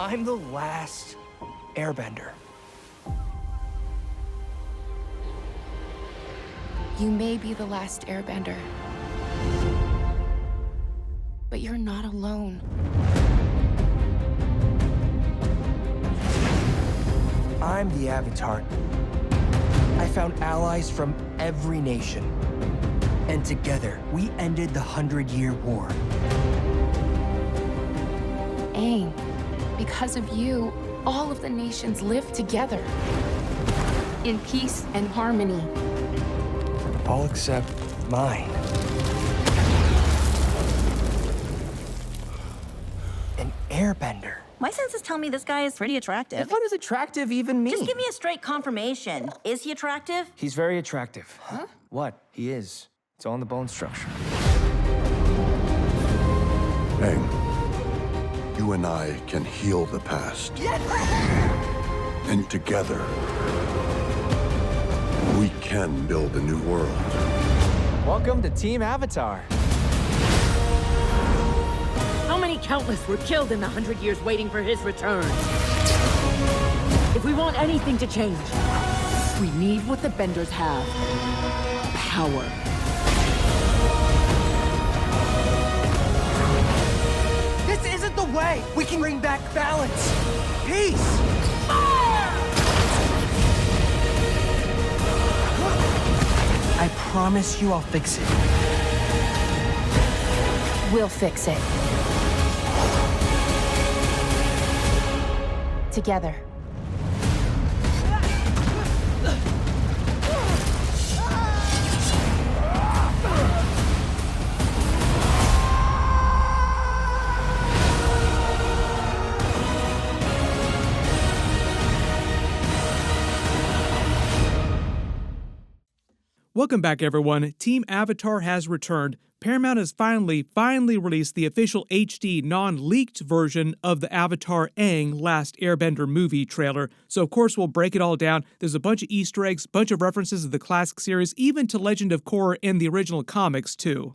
I'm the last Airbender. You may be the last Airbender, but you're not alone. I'm the Avatar. I found allies from every nation. And together, we ended the 100-Year War. Aang, because of you, all of the nations live together. In peace and harmony. All except mine. An Airbender. My senses tell me this guy is pretty attractive. What does attractive even mean? Just give me a straight confirmation. Is he attractive? He's very attractive. Huh? What? He is. It's all in the bone structure. Aang, you and I can heal the past. Yes! And together, we can build a new world. Welcome to Team Avatar. How many countless were killed in the 100 years waiting for his return? If we want anything to change, we need what the Benders have. Power. This isn't the way! We can bring back balance! Peace! I promise you I'll fix it. We'll fix it. Together. Welcome back, everyone. Team Avatar has returned. Paramount has finally released the official HD non-leaked version of the Avatar Aang Last Airbender movie trailer. So of course we'll break it all down. There's a bunch of Easter eggs, bunch of references to the classic series, even to Legend of Korra and the original comics too.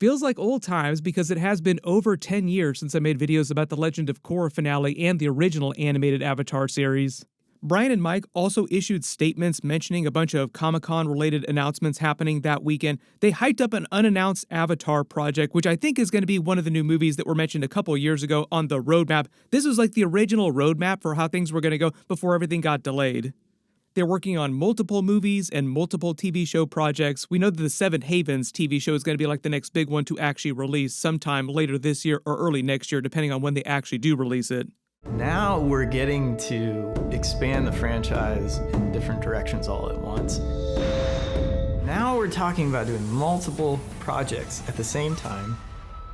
Feels like old times because it has been over 10 years since I made videos about the Legend of Korra finale and the original animated Avatar series. Bryan and Mike also issued statements mentioning a bunch of Comic-Con related announcements happening that weekend. They hyped up an unannounced Avatar project, which I think is going to be one of the new movies that were mentioned a couple years ago on the roadmap. This was like the original roadmap for how things were going to go before everything got delayed. They're working on multiple movies and multiple TV show projects. We know that the Seven Havens TV show is going to be like the next big one to actually release sometime later this year or early next year, depending on when they actually do release it. Now we're getting to expand the franchise in different directions all at once. Now we're talking about doing multiple projects at the same time,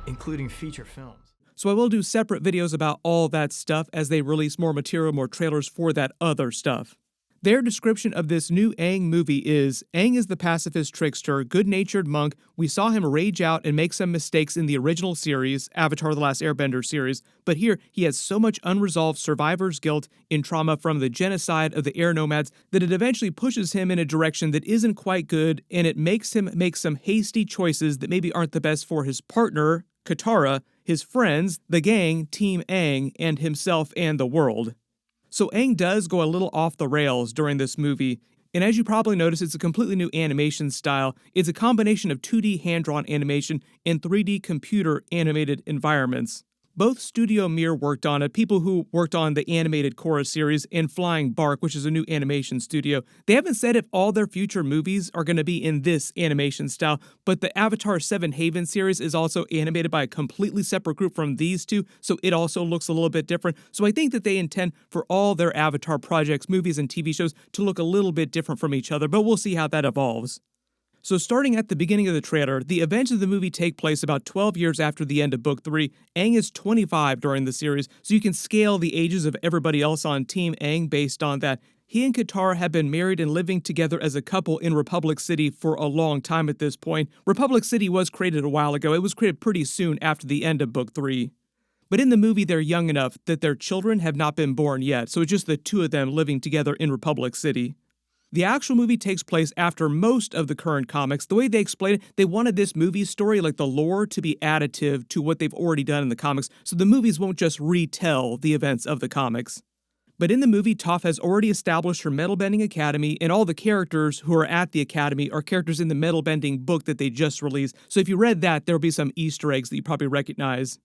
including feature films. So I will do separate videos about all that stuff as they release more material, more trailers for that other stuff. Their description of this new Aang movie is, Aang is the pacifist trickster, good-natured monk. We saw him rage out and make some mistakes in the original series, Avatar: The Last Airbender series, but here he has so much unresolved survivor's guilt and trauma from the genocide of the air nomads that it eventually pushes him in a direction that isn't quite good, and it makes him make some hasty choices that maybe aren't the best for his partner, Katara, his friends, the gang, Team Aang, and himself and the world. So Aang does go a little off the rails during this movie, and as you probably noticed, it's a completely new animation style. It's a combination of 2D hand-drawn animation and 3D computer animated environments. Both Studio Mir worked on it, people who worked on the animated Korra series and Flying Bark, which is a new animation studio. They haven't said if all their future movies are going to be in this animation style, but the Avatar Seven Haven series is also animated by a completely separate group from these two, so it also looks a little bit different. So I think that they intend for all their Avatar projects, movies, and TV shows to look a little bit different from each other, but we'll see how that evolves. So starting at the beginning of the trailer, the events of the movie take place about 12 years after the end of Book 3. Aang is 25 during the series, so you can scale the ages of everybody else on Team Aang based on that. He and Katara have been married and living together as a couple in Republic City for a long time at this point. Republic City was created a while ago. It was created pretty soon after the end of Book 3. But in the movie, they're young enough that their children have not been born yet, so it's just the two of them living together in Republic City. The actual movie takes place after most of the current comics. The way they explain it, they wanted this movie story, like the lore, to be additive to what they've already done in the comics, so the movies won't just retell the events of the comics. But in the movie, Toph has already established her metal bending academy, and all the characters who are at the academy are characters in the metal bending book that they just released. So if you read that, there'll be some Easter eggs that you probably recognize.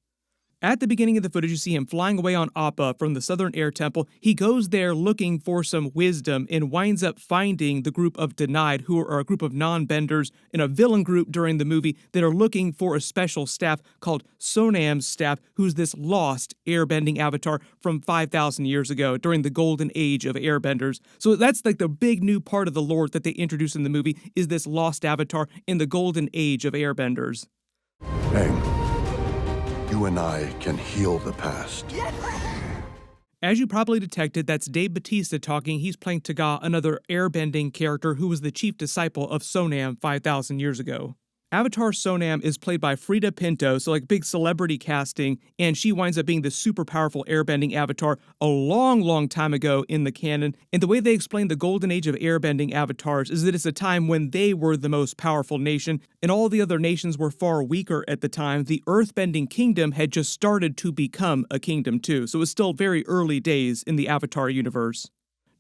At the beginning of the footage, you see him flying away on Appa from the Southern Air Temple. He goes there looking for some wisdom and winds up finding the group of Denied, who are a group of non-benders and a villain group during the movie that are looking for a special staff called Sonam's staff, who's this lost airbending avatar from 5,000 years ago during the golden age of airbenders. So that's like the big new part of the lore that they introduce in the movie is this lost avatar in the golden age of airbenders. Aang, you and I can heal the past. As you probably detected, that's Bautista talking. He's playing Tagah, another airbending character who was the chief disciple of Sonam 5,000 years ago. Avatar Sonam is played by Frida Pinto, so like big celebrity casting, and she winds up being the super powerful airbending avatar a long, long time ago in the canon. And the way they explain the golden age of airbending avatars is that it's a time when they were the most powerful nation, and all the other nations were far weaker at the time. The Earthbending kingdom had just started to become a kingdom too, so it was still very early days in the Avatar universe.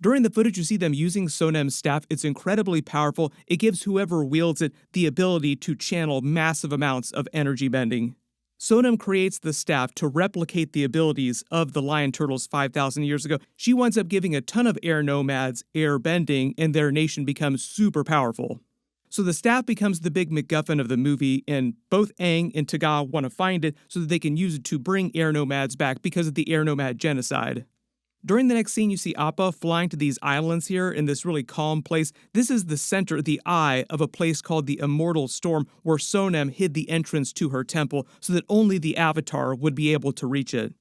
During the footage, you see them using Sonam's staff. It's incredibly powerful. It gives whoever wields it the ability to channel massive amounts of energy bending. Sonam creates the staff to replicate the abilities of the lion turtles 5,000 years ago. She winds up giving a ton of air nomads air bending, and their nation becomes super powerful. So the staff becomes the big MacGuffin of the movie, and both Aang and Tagah want to find it so that they can use it to bring air nomads back because of the air nomad genocide. During the next scene, you see Appa flying to these islands here in this really calm place. This is the center, the eye of a place called the Immortal Storm, where Sonam hid the entrance to her temple so that only the Avatar would be able to reach it.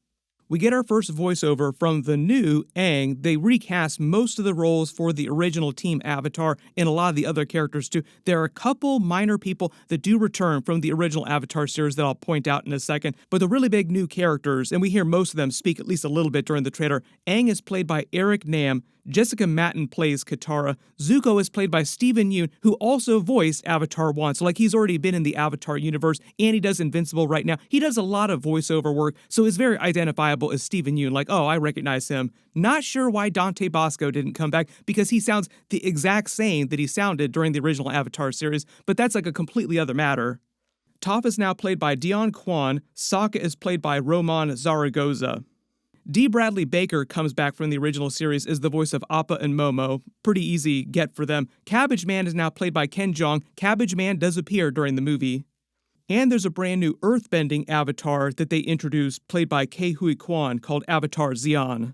We get our first voiceover from the new Aang. They recast most of the roles for the original Team Avatar and a lot of the other characters too. There are a couple minor people that do return from the original Avatar series that I'll point out in a second, but the really big new characters, and we hear most of them speak at least a little bit during the trailer. Aang is played by Eric Nam. Jessica Matten plays Katara. Zuko is played by Steven Yeun, who also voiced Avatar 1. So like he's already been in the Avatar universe, and he does Invincible right now. He does a lot of voiceover work, so it's very identifiable as Steven Yeun. Like, oh, I recognize him. Not sure why Dante Bosco didn't come back, because he sounds the exact same that he sounded during the original Avatar series, but that's like a completely other matter. Toph is now played by Dion Kwan. Sokka is played by Roman Zaragoza. D. Bradley Baker comes back from the original series as the voice of Appa and Momo. Pretty easy get for them. Cabbage Man is now played by Ken Jeong. Cabbage Man does appear during the movie. And there's a brand new earthbending avatar that they introduced, played by Ke Huy Quan, called Avatar Xian.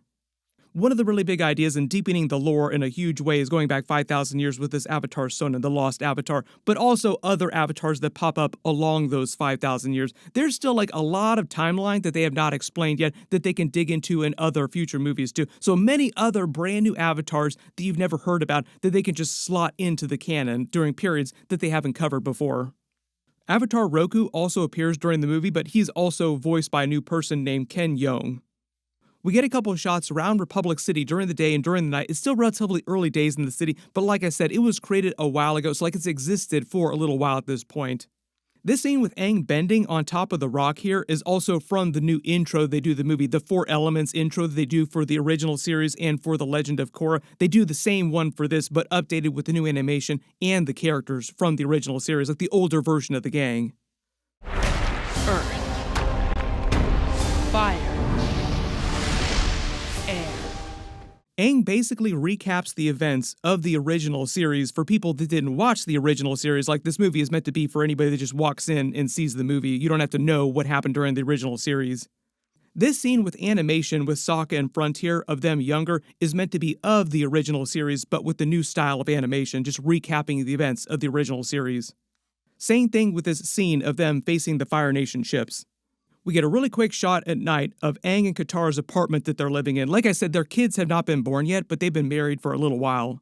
One of the really big ideas in deepening the lore in a huge way is going back 5,000 years with this Avatar Sonam, the lost avatar, but also other avatars that pop up along those 5,000 years. There's still like a lot of timeline that they have not explained yet that they can dig into in other future movies too. So many other brand new avatars that you've never heard about that they can just slot into the canon during periods that they haven't covered before. Avatar Roku also appears during the movie, but he's also voiced by a new person named Ken Yeong. We get a couple of shots around Republic City during the day and during the night. It's still relatively early days in the city, but like I said, it was created a while ago, so like it's existed for a little while at this point. This scene with Aang bending on top of the rock here is also from the new intro they do the movie, the 4 Elements intro that they do for the original series and for The Legend of Korra. They do the same one for this, but updated with the new animation and the characters from the original series, like the older version of the gang. Earth. Fire. Aang basically recaps the events of the original series for people that didn't watch the original series. Like, this movie is meant to be for anybody that just walks in and sees the movie. You don't have to know what happened during the original series. This scene with animation with Sokka and Frontier of them younger is meant to be of the original series, but with the new style of animation, just recapping the events of the original series. Same thing with this scene of them facing the Fire Nation ships. We get a really quick shot at night of Aang and Katara's apartment that they're living in. Like I said, their kids have not been born yet, but they've been married for a little while.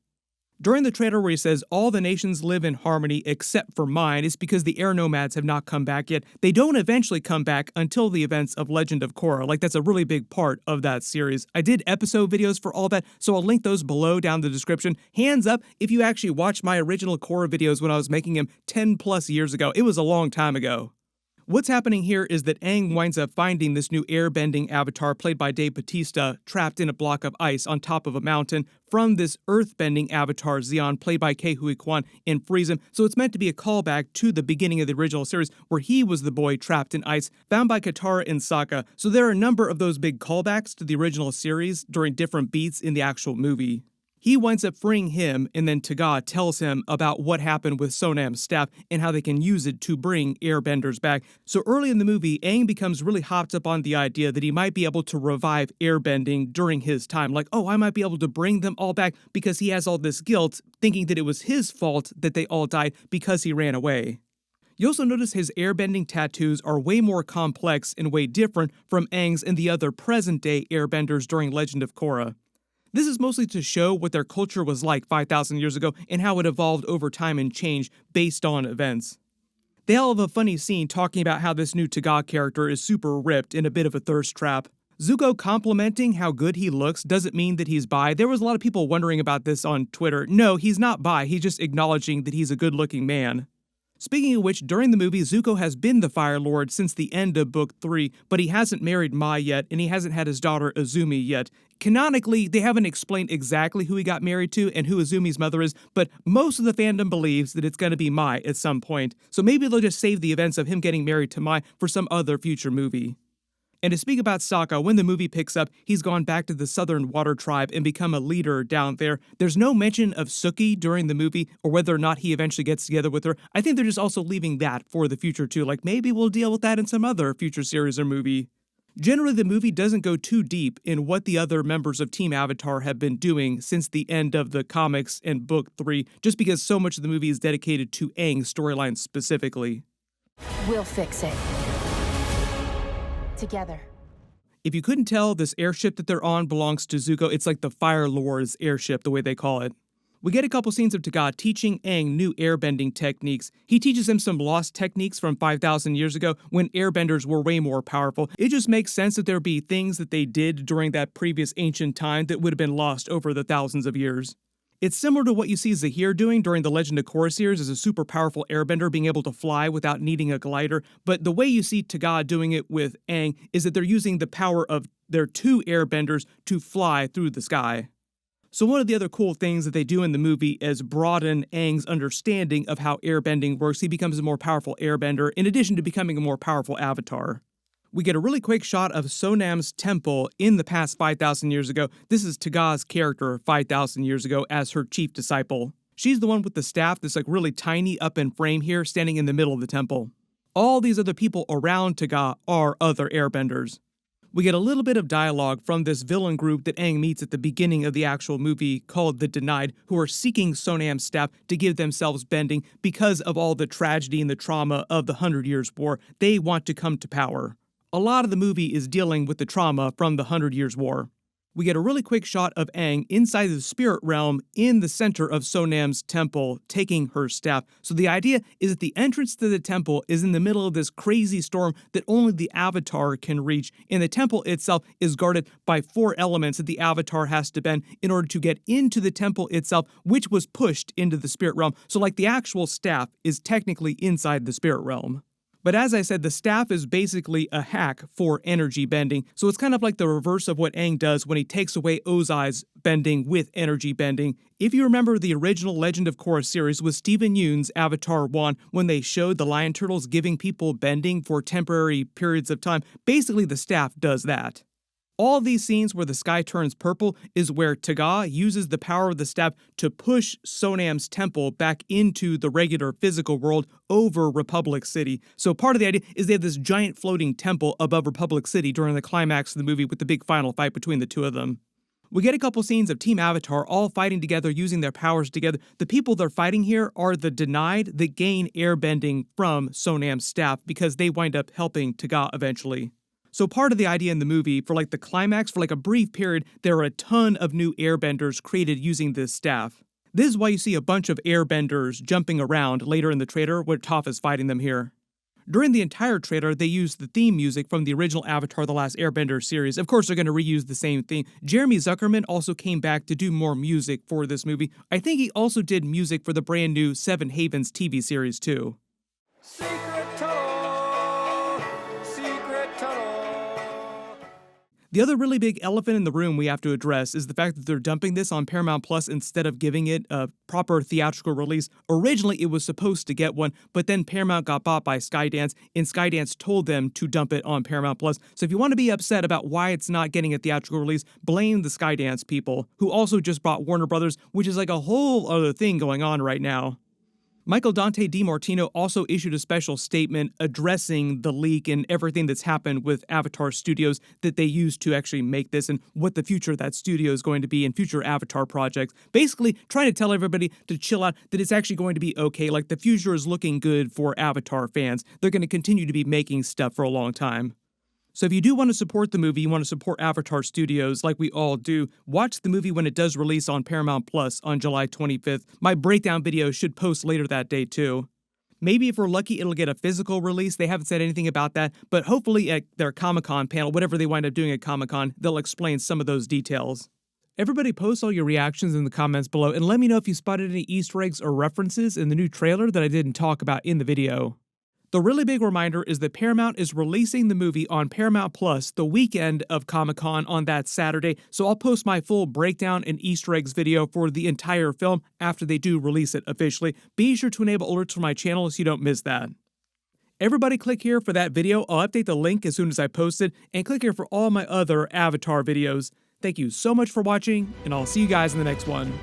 During the trailer where he says all the nations live in harmony except for mine, it's because the air nomads have not come back yet. They don't eventually come back until the events of Legend of Korra. Like, that's a really big part of that series. I did episode videos for all that, so I'll link those below down in the description. Hands up if you actually watched my original Korra videos when I was making them 10 plus years ago. It was a long time ago. What's happening here is that Aang winds up finding this new airbending avatar played by Bautista trapped in a block of ice on top of a mountain from this earthbending avatar Xian played by Kwan and frees him. So it's meant to be a callback to the beginning of the original series where he was the boy trapped in ice found by Katara and Sokka. So there are a number of those big callbacks to the original series during different beats in the actual movie. He winds up freeing him, and then Tagah tells him about what happened with Sonam's staff and how they can use it to bring Airbenders back. So early in the movie, Aang becomes really hopped up on the idea that he might be able to revive airbending during his time. Like, oh, I might be able to bring them all back because he has all this guilt, thinking that it was his fault that they all died because he ran away. You also notice his airbending tattoos are way more complex and way different from Aang's and the other present-day airbenders during Legend of Korra. This is mostly to show what their culture was like 5,000 years ago and how it evolved over time and changed based on events. They all have a funny scene talking about how this new Tagah character is super ripped and a bit of a thirst trap. Zuko complimenting how good he looks doesn't mean that he's bi. There was a lot of people wondering about this on Twitter. No, he's not bi, he's just acknowledging that he's a good-looking man. Speaking of which, during the movie, Zuko has been the Fire Lord since the end of Book 3, but he hasn't married Mai yet, and he hasn't had his daughter Azumi yet. Canonically, they haven't explained exactly who he got married to and who Azumi's mother is, but most of the fandom believes that it's going to be Mai at some point, so maybe they'll just save the events of him getting married to Mai for some other future movie. And to speak about Sokka, when the movie picks up, he's gone back to the Southern Water Tribe and become a leader down there. There's no mention of Suki during the movie or whether or not he eventually gets together with her. I think they're just also leaving that for the future too. Like, maybe we'll deal with that in some other future series or movie. Generally, the movie doesn't go too deep in what the other members of Team Avatar have been doing since the end of the comics and Book 3, just because so much of the movie is dedicated to Aang's storyline specifically. We'll fix it. Together. If you couldn't tell, this airship that they're on belongs to Zuko. It's like the Fire Lord's airship, the way they call it. We get a couple scenes of Tagah teaching Aang new airbending techniques. He teaches him some lost techniques from 5,000 years ago when airbenders were way more powerful. It just makes sense that there be things that they did during that previous ancient time that would have been lost over the thousands of years. It's similar to what you see Zahir doing during the Legend of Korra series as a super powerful airbender being able to fly without needing a glider, but the way you see Tagah doing it with Aang is that they're using the power of their two airbenders to fly through the sky. So one of the other cool things that they do in the movie is broaden Aang's understanding of how airbending works. He becomes a more powerful airbender in addition to becoming a more powerful avatar. We get a really quick shot of Sonam's temple in the past 5,000 years ago. This is Tagah's character 5,000 years ago as her chief disciple. She's the one with the staff that's like really tiny up in frame here, standing in the middle of the temple. All these other people around Tagah are other airbenders. We get a little bit of dialogue from this villain group that Aang meets at the beginning of the actual movie called the Denied, who are seeking Sonam's staff to give themselves bending because of all the tragedy and the trauma of the 100 Years' War. They want to come to power. A lot of the movie is dealing with the trauma from the 100 Years' War. We get a really quick shot of Aang inside the spirit realm in the center of Sonam's temple, taking her staff. So the idea is that the entrance to the temple is in the middle of this crazy storm that only the Avatar can reach, and the temple itself is guarded by 4 elements that the Avatar has to bend in order to get into the temple itself, which was pushed into the spirit realm. So like the actual staff is technically inside the spirit realm. But as I said, the staff is basically a hack for energy bending, so it's kind of like the reverse of what Aang does when he takes away Ozai's bending with energy bending. If you remember the original Legend of Korra series with Steven Yeun's Avatar 1, when they showed the lion turtles giving people bending for temporary periods of time, basically the staff does that. All these scenes where the sky turns purple is where Tagah uses the power of the staff to push Sonam's temple back into the regular physical world over Republic City. So part of the idea is they have this giant floating temple above Republic City during the climax of the movie with the big final fight between the two of them. We get a couple scenes of Team Avatar all fighting together, using their powers together. The people they're fighting here are the Denied that gain airbending from Sonam's staff because they wind up helping Tagah eventually. So part of the idea in the movie, for like the climax, for like a brief period, there are a ton of new airbenders created using this staff. This is why you see a bunch of Airbenders jumping around later in the trailer where Toph is fighting them here. During the entire trailer, they used the theme music from the original Avatar: The Last Airbender series. Of course, they're going to reuse the same theme. Jeremy Zuckerman also came back to do more music for this movie. I think he also did music for the brand new Seven Havens TV series, too. The other really big elephant in the room we have to address is the fact that they're dumping this on Paramount Plus instead of giving it a proper theatrical release. Originally, it was supposed to get one, but then Paramount got bought by Skydance, and Skydance told them to dump it on Paramount Plus. So if you want to be upset about why it's not getting a theatrical release, blame the Skydance people, who also just bought Warner Brothers, which is like a whole other thing going on right now. Michael Dante DiMartino also issued a special statement addressing the leak and everything that's happened with Avatar Studios that they used to actually make this and what the future of that studio is going to be in future Avatar projects. Basically, trying to tell everybody to chill out, that it's actually going to be okay. Like, the future is looking good for Avatar fans. They're going to continue to be making stuff for a long time. So if you do want to support the movie, you want to support Avatar Studios like we all do, watch the movie when it does release on Paramount Plus on July 25th. My breakdown video should post later that day too. Maybe if we're lucky, it'll get a physical release. They haven't said anything about that, but hopefully at their Comic-Con panel, whatever they wind up doing at Comic-Con, they'll explain some of those details. Everybody post all your reactions in the comments below and let me know if you spotted any Easter eggs or references in the new trailer that I didn't talk about in the video. The really big reminder is that Paramount is releasing the movie on Paramount Plus the weekend of Comic-Con on that Saturday, so I'll post my full breakdown and Easter eggs video for the entire film after they do release it officially. Be sure to enable alerts for my channel so you don't miss that. Everybody click here for that video. I'll update the link as soon as I post it, and click here for all my other Avatar videos. Thank you so much for watching, and I'll see you guys in the next one.